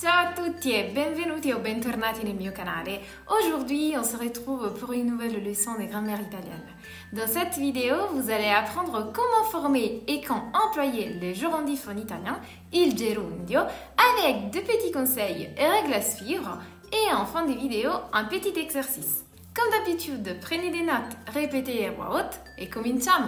Ciao à tutti et benvenuti ou bentornati nel mio canale. Aujourd'hui, on se retrouve pour une nouvelle leçon de grammaire italienne. Dans cette vidéo, vous allez apprendre comment former et quand employer le gerundif en italien, il gerundio, avec deux petits conseils et règles à suivre, et en fin de vidéo, un petit exercice. Comme d'habitude, prenez des notes, répétez à voix haute et cominciamo!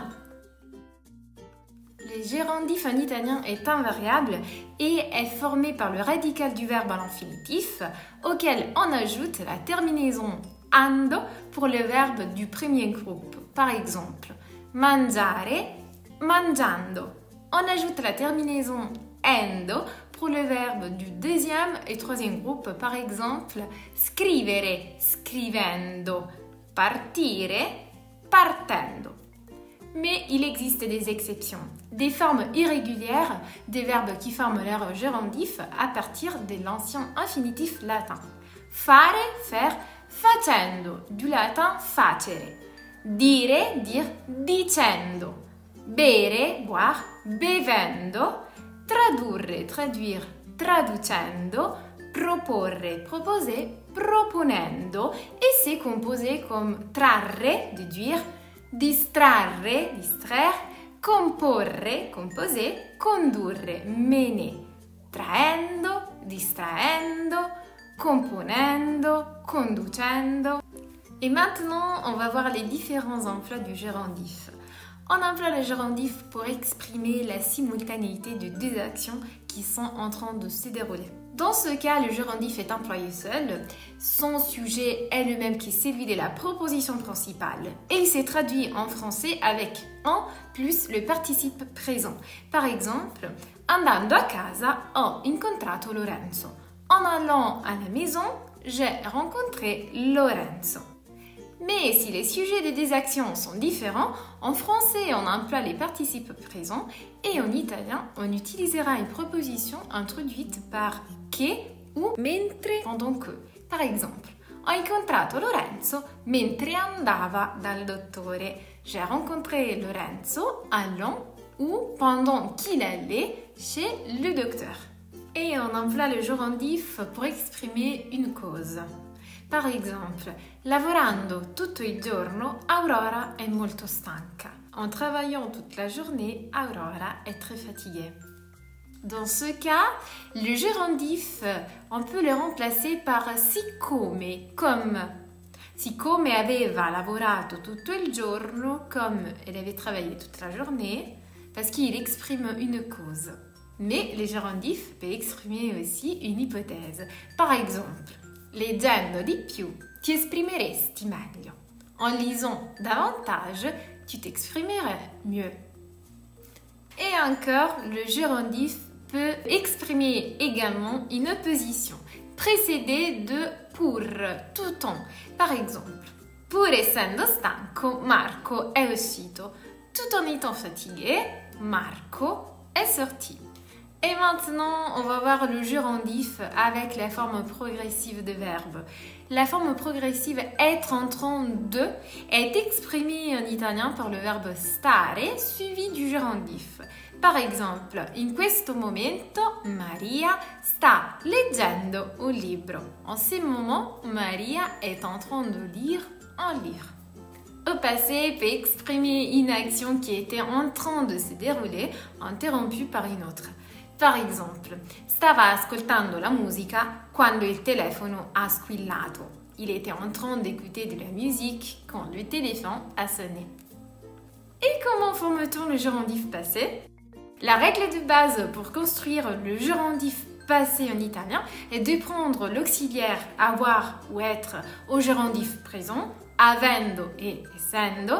Le gerundif en italien est invariable et est formé par le radical du verbe à l'infinitif, auquel on ajoute la terminaison ando pour le verbe du premier groupe. Par exemple, mangiare, mangiando. On ajoute la terminaison endo pour le verbe du deuxième et troisième groupe. Par exemple, scrivere, scrivendo, partire, partendo. Mais il existe des exceptions, des formes irrégulières des verbes qui forment leur gerundif à partir de l'ancien infinitif latin. Fare, faire, facendo, du latin facere. Dire, dire, dicendo. Bere, boire, bevendo. Tradurre, traduire, traducendo. Proporre, proposer, proponendo. Et c'est composé comme trarre, déduire, distrarre, distraire, comporre, composer, condurre, mener, traendo, distraendo, componendo, conducendo. Et maintenant, on va voir les différents emplois du gerundif. On emploie le gerundif pour exprimer la simultanéité de deux actions qui sont en train de se dérouler. Dans ce cas, le gerundif est employé seul. Son sujet est le même que celui de la proposition principale. Et il s'est traduit en français avec en plus le participe présent. Par exemple, andando a casa ho incontrato Lorenzo. En allant à la maison, j'ai rencontré Lorenzo. Mais si les sujets des deux actions sont différents, en français on emploie les participes présents et en italien on utilisera une proposition introduite par che ou mentre pendant que. Par exemple, ho incontrato Lorenzo mentre andava dal dottore. J'ai rencontré Lorenzo allant ou pendant qu'il allait chez le docteur. Et on emploie le gerundif pour exprimer une cause. Par exemple, lavorando tutto il giorno, Aurora è molto stanca. En travaillant toute la journée, Aurora est très fatiguée. Dans ce cas, le gerundif, on peut le remplacer par siccome, comme. Siccome aveva lavorato tutto il giorno, comme elle avait travaillé toute la journée, parce qu'il exprime une cause. Mais le gerundif peut exprimer aussi une hypothèse. Par exemple, leggendo di più, ti esprimeresti meglio. En lisant davantage, tu t'exprimerais mieux. Et encore, le gerundif peut exprimer également une opposition, précédée de pour, tout temps. Par exemple, pur essendo stanco, Marco è uscito. Tout en étant fatigué, Marco est sorti. Et maintenant, on va voir le gerundif avec la forme progressive de verbe. La forme progressive être en train de est exprimée en italien par le verbe stare suivi du gerundif. Par exemple, in questo momento Maria sta leggendo un libro. En ce moment, Maria est en train de lire un livre. Au passé peut exprimer une action qui était en train de se dérouler, interrompue par une autre. Par exemple, stava ascoltando la musica quando il telefono ha squillato. Il était en train d'écouter de la musique quand le téléphone a sonné. Et comment forme-t-on le gerundif passé? La règle de base pour construire le gerundif passé en italien est de prendre l'auxiliaire avoir ou être au gerundif présent, avendo et essendo,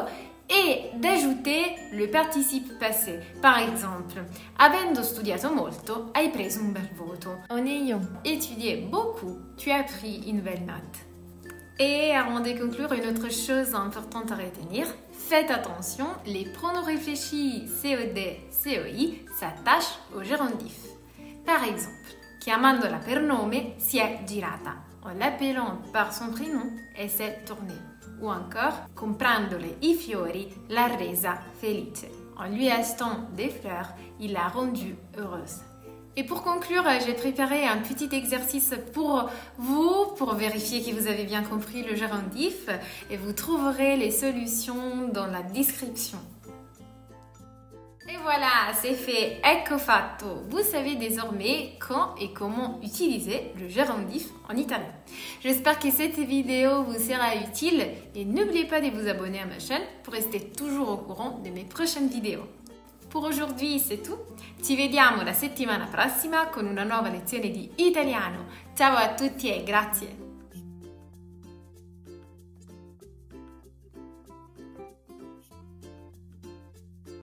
et d'ajouter le participe passé. Par exemple, avendo studiato molto, hai preso un bel voto. En ayant étudié beaucoup, tu as pris une belle note. Et avant de conclure, une autre chose importante à retenir, faites attention, les pronoms réfléchis COD, COI s'attachent au gerundif. Par exemple, chiamandola per nome si è girata. En l'appelant par son prénom, elle s'est tournée. Ou encore, comprandole i fiori l'ha resa felice. En lui achetant des fleurs, il l'a rendue heureuse. Et pour conclure, j'ai préparé un petit exercice pour vous, pour vérifier que vous avez bien compris le gérondif, et vous trouverez les solutions dans la description. Et voilà, c'est fait, ecco fatto. Vous savez désormais quand et comment utiliser le gérondif en italien. J'espère que cette vidéo vous sera utile et n'oubliez pas de vous abonner à ma chaîne pour rester toujours au courant de mes prochaines vidéos. Pour aujourd'hui c'est tout, ci vediamo la settimana prossima con una nuova lezione di italiano. Ciao a tutti e grazie!